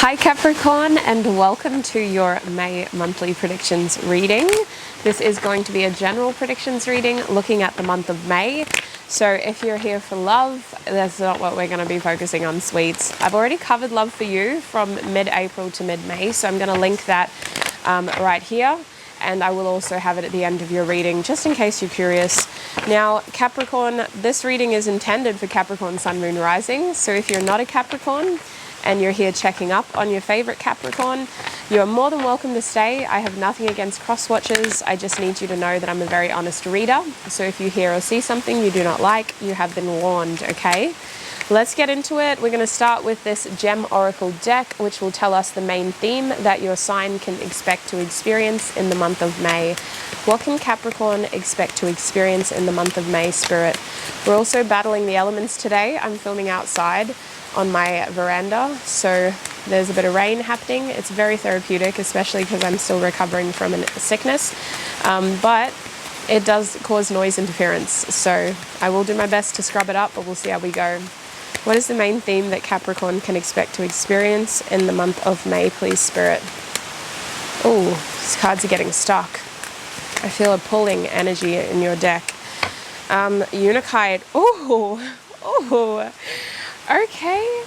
Hi Capricorn, and welcome to your May monthly predictions reading. This is going to be a general predictions reading looking at the month of May. So if you're here for love, that's not what we're going to be focusing on, sweets. I've already covered love for you from mid-April to mid-May, so I'm going to link that right here. And I will also have it at the end of your reading, just in case you're curious. Now, Capricorn, this reading is intended for Capricorn, Sun, Moon, Rising. So if you're not a Capricorn and you're here checking up on your favorite Capricorn, you are more than welcome to stay. I have nothing against cross watchers. I just need you to know that I'm a very honest reader. So if you hear or see something you do not like, you have been warned, okay? Let's get into it. We're going to start with this Gem Oracle deck, which will tell us the main theme that your sign can expect to experience in the month of May. What can Capricorn expect to experience in the month of May, Spirit? We're also battling the elements today. I'm filming outside on my veranda, so there's a bit of rain happening. It's very therapeutic, especially because I'm still recovering from a sickness, but it does cause noise interference, so I will do my best to scrub it up, but we'll see how we go. What is the main theme that Capricorn can expect to experience in the month of May, please, Spirit? Oh, these cards are getting stuck. I feel a pulling energy in your deck. Unikite. Oh, okay.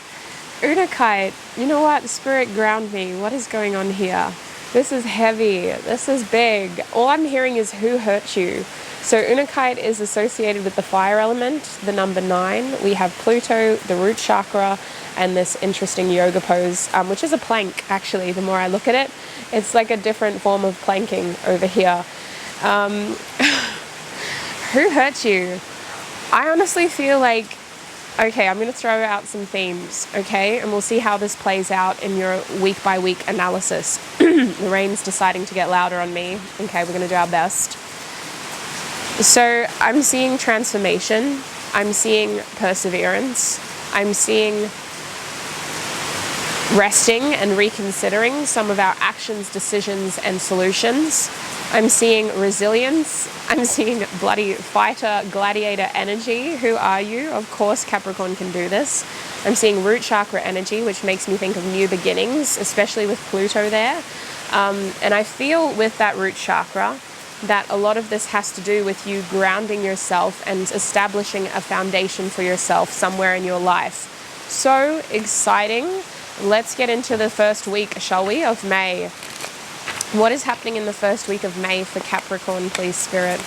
Unikite. You know what? Spirit, ground me. What is going on here? This is heavy. This is big. All I'm hearing is who hurt you. So Unikite is associated with the fire element, the number 9. We have Pluto, the root chakra, and this interesting yoga pose, which is a plank, actually, the more I look at it. It's like a different form of planking over here. Who hurt you? I honestly feel like, okay, I'm going to throw out some themes, okay? And we'll see how this plays out in your week-by-week analysis. The rain's deciding to get louder on me. Okay, we're going to do our best. So I'm seeing transformation. I'm seeing perseverance. I'm seeing resting and reconsidering some of our actions, decisions, and solutions. I'm seeing resilience. I'm seeing bloody fighter, gladiator energy. Who are you? Of course, Capricorn can do this. I'm seeing root chakra energy, which makes me think of new beginnings, especially with Pluto there. And I feel with that root chakra that a lot of this has to do with you grounding yourself and establishing a foundation for yourself somewhere in your life. So exciting. Let's get into the first week, shall we, of May. What is happening in the first week of May for Capricorn, please, Spirit?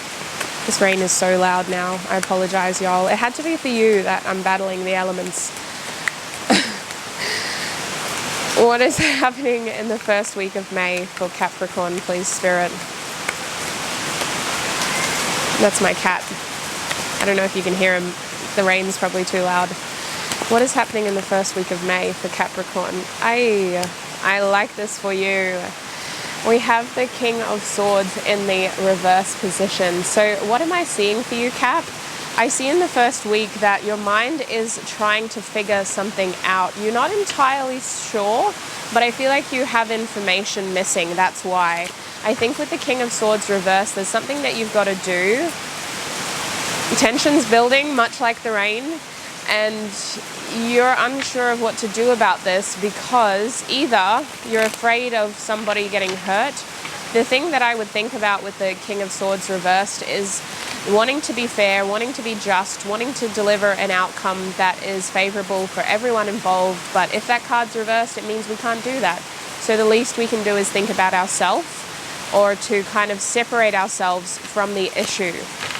This rain is so loud now. I apologize, y'all. It had to be for you that I'm battling the elements. What is happening in the first week of May for Capricorn, please, Spirit? That's my cat. I don't know if you can hear him. The rain's probably too loud. What is happening in the first week of May for Capricorn? I like this for you. We have the King of Swords in the reverse position. So what am I seeing for you, Cap? I see in the first week that your mind is trying to figure something out. You're not entirely sure, but I feel like you have information missing. That's why. I think with the King of Swords reverse, there's something that you've got to do. Tension's building, much like the rain, and you're unsure of what to do about this because either you're afraid of somebody getting hurt. The thing that I would think about with the King of Swords reversed is wanting to be fair, wanting to be just, wanting to deliver an outcome that is favorable for everyone involved. But if that card's reversed, it means we can't do that. So the least we can do is think about ourselves, or to kind of separate ourselves from the issue.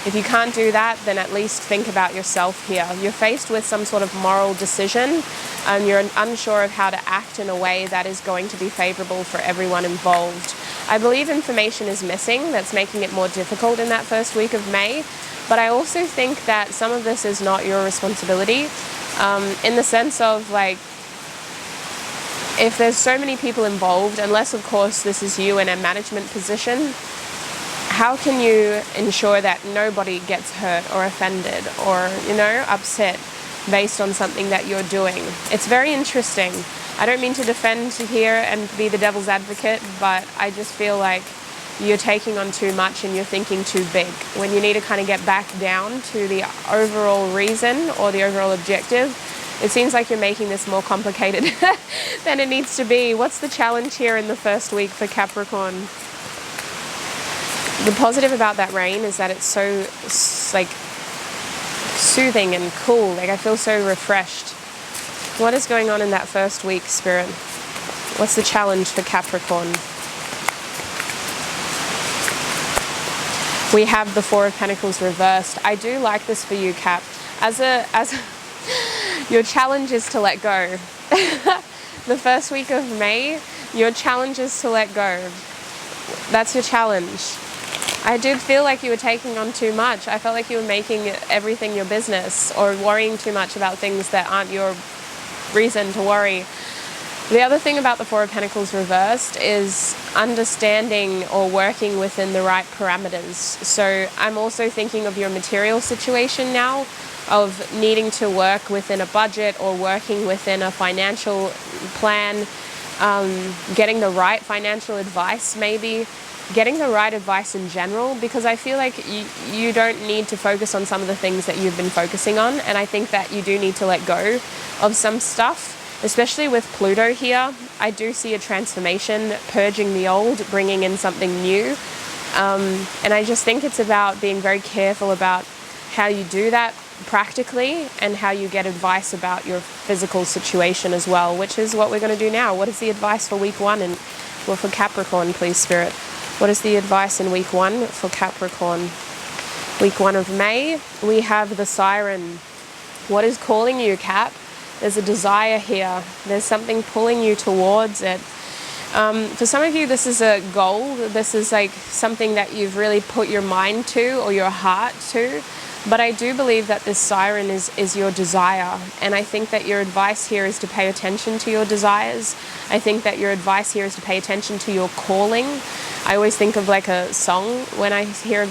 If you can't do that, then at least think about yourself here. You're faced with some sort of moral decision and you're unsure of how to act in a way that is going to be favorable for everyone involved. I believe information is missing that's making it more difficult in that first week of May, but I also think that some of this is not your responsibility, in the sense of like, if there's so many people involved, unless of course this is you in a management position, how can you ensure that nobody gets hurt or offended or, you know, upset based on something that you're doing? It's very interesting. I don't mean to defend here and be the devil's advocate, but I just feel like you're taking on too much and you're thinking too big when you need to kind of get back down to the overall reason or the overall objective It seems like you're making this more complicated than it needs to be. What's the challenge here in the first week for Capricorn? The positive about that rain is that it's so like soothing and cool. Like I feel so refreshed. What is going on in that first week, Spirit? What's the challenge for Capricorn? We have the Four of Pentacles reversed. I do like this for you, Cap. Your challenge is to let go. The first week of May, your challenge is to let go. That's your challenge. I did feel like you were taking on too much. I felt like you were making everything your business or worrying too much about things that aren't your reason to worry. The other thing about the Four of Pentacles reversed is understanding or working within the right parameters. So I'm also thinking of your material situation now, of needing to work within a budget or working within a financial plan, getting the right financial advice, maybe getting the right advice in general, because I feel like you don't need to focus on some of the things that you've been focusing on, and I think that you do need to let go of some stuff. Especially with Pluto here, I do see a transformation, purging the old, bringing in something new. And I just think it's about being very careful about how you do that practically and how you get advice about your physical situation as well, which is what we're going to do now. What is the advice for week 1 and well, for Capricorn, please, Spirit? What is the advice in week 1 for Capricorn? Week 1 of May, we have the Siren. What is calling you, Cap? There's a desire here. There's something pulling you towards it. For some of you, this is a goal. This is like something that you've really put your mind to or your heart to. But I do believe that this Siren is your desire. And I think that your advice here is to pay attention to your desires. I think that your advice here is to pay attention to your calling. I always think of like a song when I hear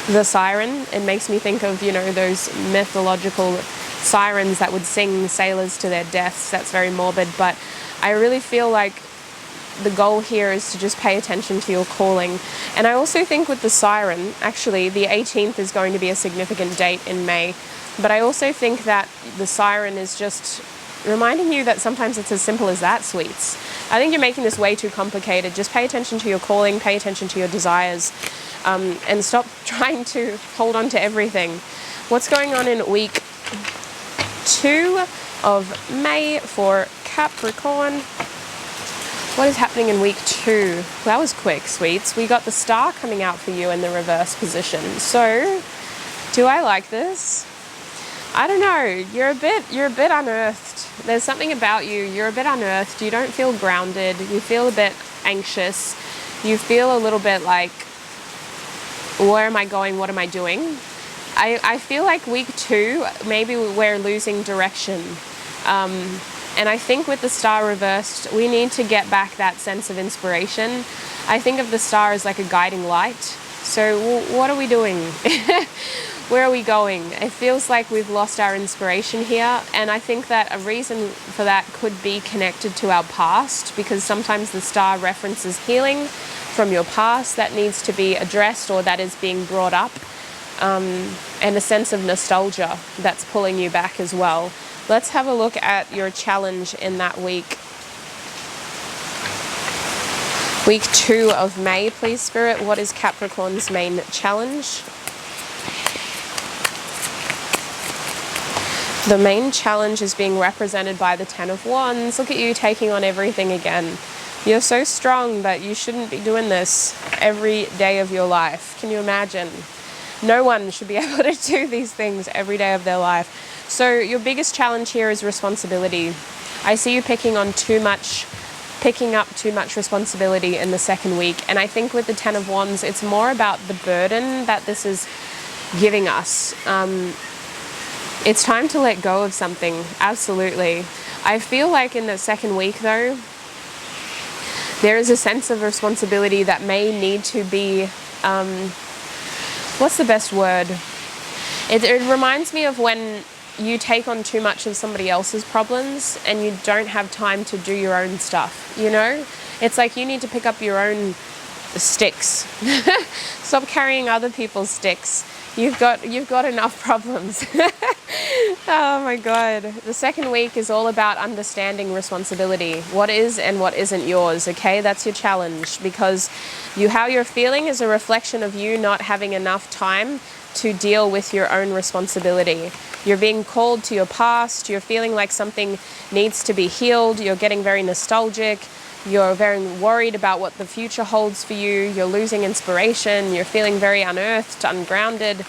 the Siren. It makes me think of, you know, those mythological sirens that would sing sailors to their deaths. That's very morbid, but I really feel like the goal here is to just pay attention to your calling. And I also think with the Siren, actually the 18th is going to be a significant date in May, but I also think that the Siren is just reminding you that sometimes it's as simple as that, sweets. I think you're making this way too complicated. Just pay attention to your calling, pay attention to your desires, and stop trying to hold on to everything. What's going on in week 2 of May for Capricorn? What is happening in week 2? Well, that was quick, sweets. We got the Star coming out for you in the reverse position. So, do I like this? I don't know. You're a bit unearthed. There's something about you. You're a bit unearthed. You don't feel grounded. You feel a bit anxious. You feel a little bit like, where am I going? What am I doing? I feel like week 2, maybe we're losing direction. And I think with the Star reversed, we need to get back that sense of inspiration. I think of the Star as like a guiding light. So what are we doing? Where are we going? It feels like we've lost our inspiration here. And I think that a reason for that could be connected to our past, because sometimes the Star references healing from your past that needs to be addressed or that is being brought up. And a sense of nostalgia that's pulling you back as well. Let's have a look at your challenge in that week. Week 2 of May, please, Spirit. What is Capricorn's main challenge? The main challenge is being represented by the 10 of Wands. Look at you taking on everything again. You're so strong, but you shouldn't be doing this every day of your life. Can you imagine? No one should be able to do these things every day of their life. So your biggest challenge here is responsibility. I see you picking up too much responsibility in the second week. And I think with the 10 of Wands, it's more about the burden that this is giving us. It's time to let go of something, absolutely. I feel like in the second week though, there is a sense of responsibility that may need to be, what's the best word? It reminds me of when you take on too much of somebody else's problems and you don't have time to do your own stuff, you know? It's like you need to pick up your own sticks. Stop carrying other people's sticks. You've got enough problems. Oh my God. The second week is all about understanding responsibility. What is and what isn't yours, okay? That's your challenge, because how you're feeling is a reflection of you not having enough time to deal with your own responsibility. You're being called to your past. You're feeling like something needs to be healed. You're getting very nostalgic. You're very worried about what the future holds for you. You're losing inspiration. You're feeling very unearthed, ungrounded.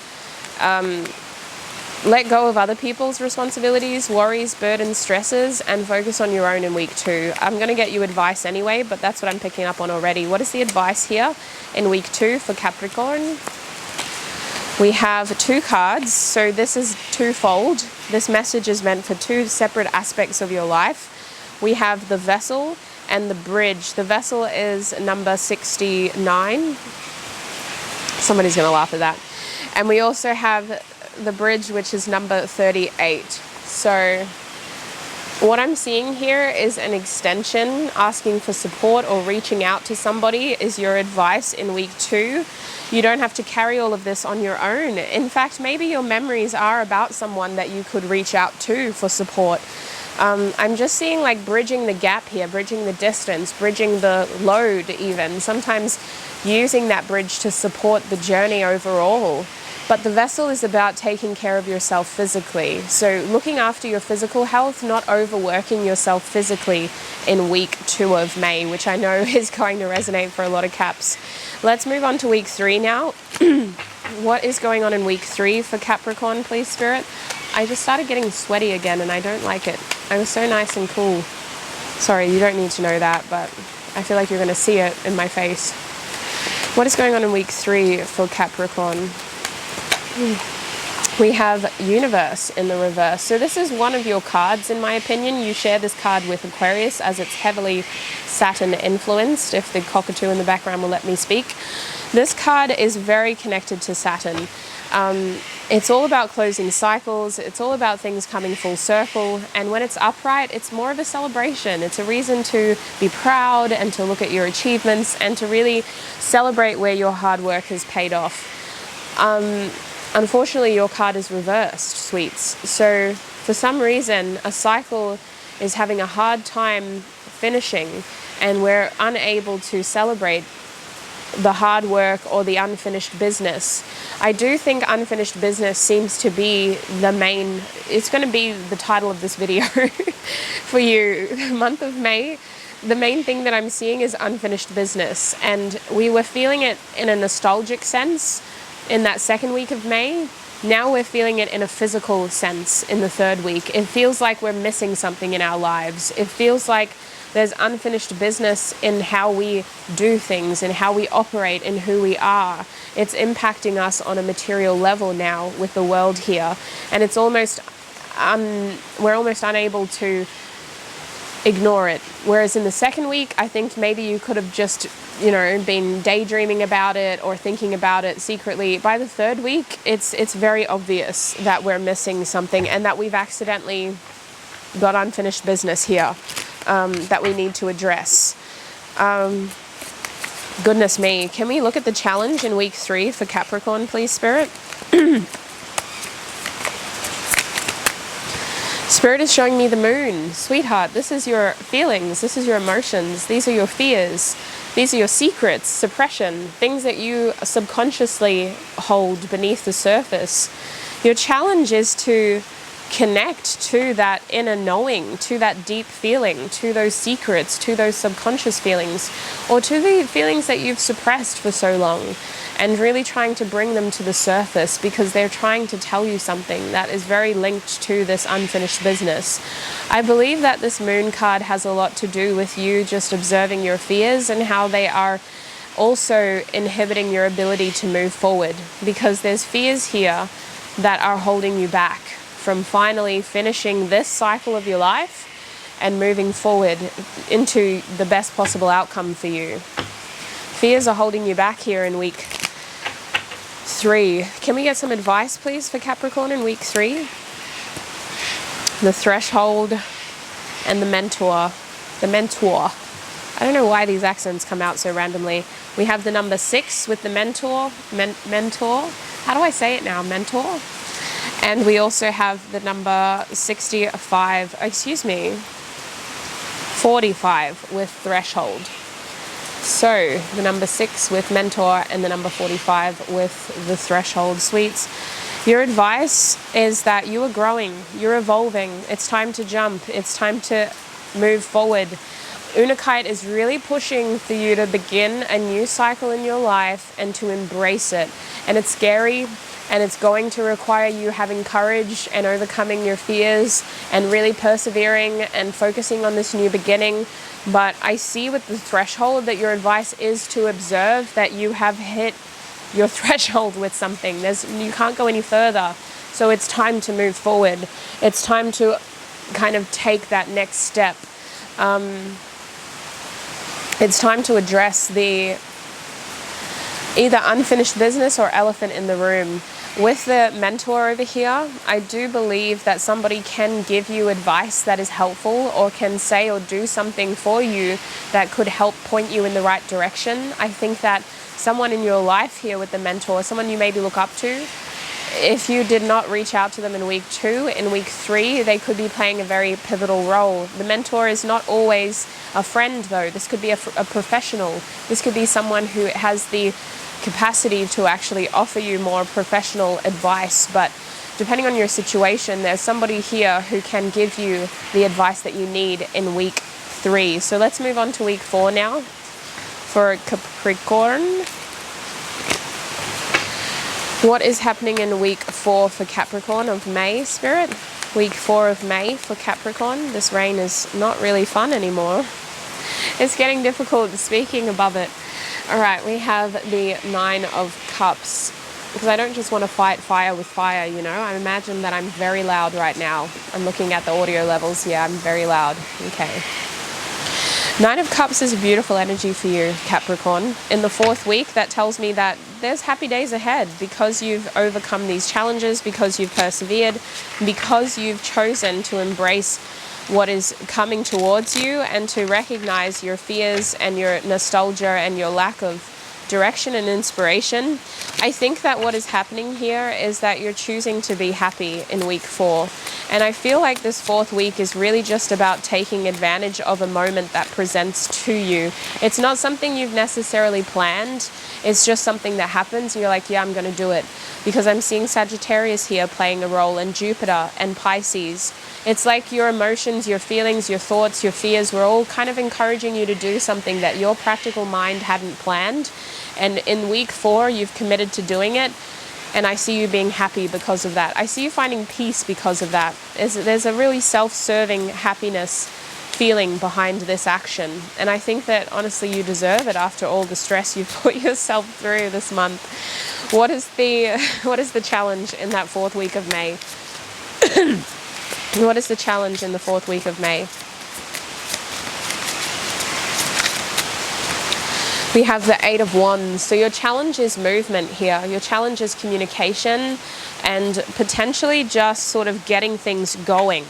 Let go of other people's responsibilities, worries, burdens, stresses, and focus on your own in week 2. I'm going to get you advice anyway, but that's what I'm picking up on already. What is the advice here in week 2 for Capricorn? We have 2 cards, so this is twofold. This message is meant for 2 separate aspects of your life. We have the Vessel and the Bridge. The Vessel is number 69. Somebody's going to laugh at that. And we also have the Bridge, which is number 38. So what I'm seeing here is an extension. Asking for support or reaching out to somebody is your advice in week 2. You don't have to carry all of this on your own. In fact, maybe your memories are about someone that you could reach out to for support. I'm just seeing like bridging the gap here, bridging the distance, bridging the load even. Sometimes using that bridge to support the journey overall. But the Vessel is about taking care of yourself physically. So looking after your physical health, not overworking yourself physically in week 2 of May, which I know is going to resonate for a lot of Caps. Let's move on to week 3 now. What is going on in week 3 for Capricorn, please, Spirit? I just started getting sweaty again and I don't like it. I was so nice and cool. Sorry, you don't need to know that, but I feel like you're going to see it in my face. What is going on in week 3 for Capricorn? We have Universe in the reverse. So this is one of your cards, in my opinion. You share this card with Aquarius as it's heavily Saturn influenced, if the cockatoo in the background will let me speak. This card is very connected to Saturn. It's all about closing cycles. It's all about things coming full circle. And when it's upright, it's more of a celebration. It's a reason to be proud and to look at your achievements and to really celebrate where your hard work has paid off. Unfortunately, your card is reversed, sweets. So for some reason, a cycle is having a hard time finishing and we're unable to celebrate the hard work or the unfinished business. I do think unfinished business seems to be the main, it's going to be the title of this video for you. The month of May, the main thing that I'm seeing is unfinished business. And we were feeling it in a nostalgic sense in that second week of May. Now we're feeling it in a physical sense in the third week. It feels like we're missing something in our lives. It feels like there's unfinished business in how we do things and how we operate and who we are. It's impacting us on a material level now with the world here. And it's almost, we're almost unable to ignore it. Whereas in the second week, I think maybe you could have just, been daydreaming about it or thinking about it secretly. By the third week, it's very obvious that we're missing something and that we've accidentally got unfinished business here that we need to address. Goodness me. Can we look at the challenge in week 3 for Capricorn, please, Spirit? Spirit is showing me the moon. Sweetheart, this is your feelings. This is your emotions. These are your fears. These are your secrets, suppression, things that you subconsciously hold beneath the surface. Your challenge is to connect to that inner knowing, to that deep feeling, to those secrets, to those subconscious feelings, or to the feelings that you've suppressed for so long, and really trying to bring them to the surface because they're trying to tell you something that is very linked to this unfinished business. I believe that this moon card has a lot to do with you just observing your fears and how they are also inhibiting your ability to move forward, because there's fears here that are holding you back from finally finishing this cycle of your life and moving forward into the best possible outcome for you. Fears are holding you back here in week 3. Can we get some advice, please, for Capricorn in week 3? The Threshold and the Mentor. The Mentor. I don't know why these accents come out so randomly. We have the number 6 with the Mentor. Mentor. how do I say it now? Mentor. And we also have the number 45 with threshold. So the number 6 with mentor and the number 45 with the threshold. Sweets, your advice is that you are growing, you're evolving. It's time to jump. It's time to move forward. Unakite is really pushing for you to begin a new cycle in your life and to embrace it. And it's scary, and it's going to require you having courage and overcoming your fears and really persevering and focusing on this new beginning. But I see with the threshold that your advice is to observe that you have hit your threshold with something. You can't go any further. So it's time to move forward. It's time to kind of take that next step. It's time to address the either unfinished business or elephant in the room. With the mentor over here, I do believe that somebody can give you advice that is helpful or can say or do something for you that could help point you in the right direction. I think that someone in your life here with the mentor, someone you maybe look up to, if you did not reach out to them in week 2, in week 3, they could be playing a very pivotal role. The mentor is not always a friend though. This could be a professional. This could be someone who has the capacity to actually offer you more professional advice. But depending on your situation, there's somebody here who can give you the advice that you need in week 3. So let's move on to week 4 now for Capricorn. What is happening in week 4 for Capricorn of May, Spirit? Week 4 of May for Capricorn. This rain is not really fun anymore. It's getting difficult speaking above it. All right, we have the 9 of Cups. Because I don't just want to fight fire with fire, you know. I imagine that I'm very loud right now. I'm looking at the audio levels. Yeah, I'm very loud. Okay. 9 of Cups is a beautiful energy for you, Capricorn. In the 4th week, that tells me that there's happy days ahead because you've overcome these challenges, because you've persevered, because you've chosen to embrace what is coming towards you and to recognize your fears and your nostalgia and your lack of direction and inspiration. I think that what is happening here is that you're choosing to be happy in week 4. And I feel like this 4th week is really just about taking advantage of a moment that presents to you. It's not something you've necessarily planned. It's just something that happens and you're like, yeah, I'm going to do it. Because I'm seeing Sagittarius here playing a role, and Jupiter and Pisces. It's like your emotions, your feelings, your thoughts, your fears were all kind of encouraging you to do something that your practical mind hadn't planned. And in week 4, you've committed to doing it. And I see you being happy because of that. I see you finding peace because of that. There's a really self-serving happiness feeling behind this action. And I think that honestly you deserve it after all the stress you've put yourself through this month. What is the challenge in that 4th week of May? What is the challenge in the 4th week of May? We have the 8 of Wands. So your challenge is movement here. Your challenge is communication and potentially just sort of getting things going.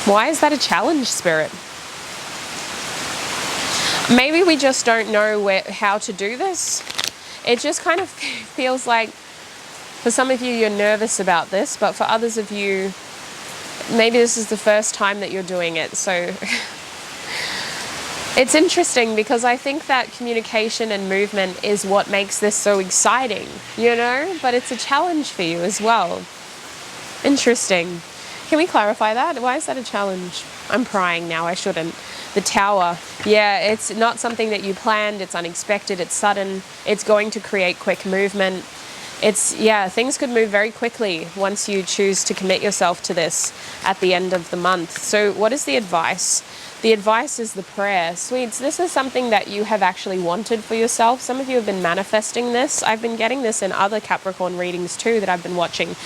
Why is that a challenge, Spirit? Maybe we just don't know how to do this. It just kind of feels like, for some of you, you're nervous about this, but for others of you, maybe this is the first time that you're doing it. So it's interesting because I think that communication and movement is what makes this so exciting, you know, but it's a challenge for you as well. Interesting. Can we clarify that? Why is that a challenge? I'm prying now, I shouldn't. The Tower. Yeah, it's not something that you planned, it's unexpected, it's sudden, it's going to create quick movement. Things could move very quickly once you choose to commit yourself to this at the end of the month. So what is the advice? The advice is the prayer. Sweets, this is something that you have actually wanted for yourself. Some of you have been manifesting this. I've been getting this in other Capricorn readings too that I've been watching.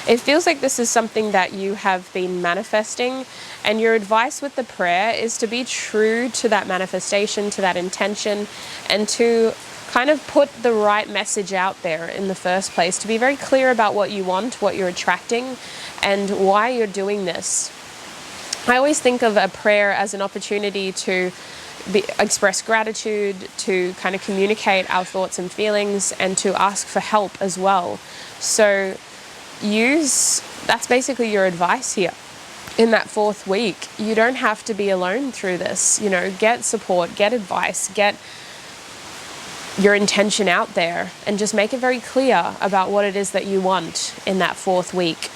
It feels like this is something that you have been manifesting, and your advice with the prayer is to be true to that manifestation, to that intention, and to kind of put the right message out there in the first place, to be very clear about what you want, what you're attracting, and why you're doing this. I always think of a prayer as an opportunity to express gratitude, to kind of communicate our thoughts and feelings, and to ask for help as well. So that's basically your advice here. In that 4th week, you don't have to be alone through this. You know, get support, get advice, get your intention out there, and just make it very clear about what it is that you want in that 4th week.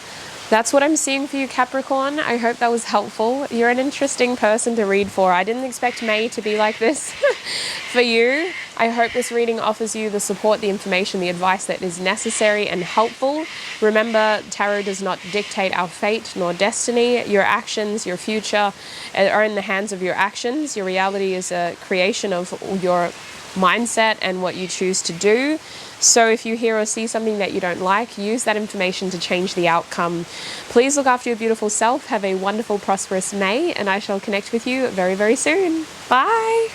That's what I'm seeing for you, Capricorn. I hope that was helpful. You're an interesting person to read for. I didn't expect May to be like this for you. I hope this reading offers you the support, the information, the advice that is necessary and helpful. Remember, tarot does not dictate our fate nor destiny. Your actions, your future are in the hands of your actions. Your reality is a creation of your mindset and what you choose to do. So if you hear or see something that you don't like, use that information to change the outcome. Please look after your beautiful self. Have a wonderful, prosperous May, and I shall connect with you very, very soon. Bye.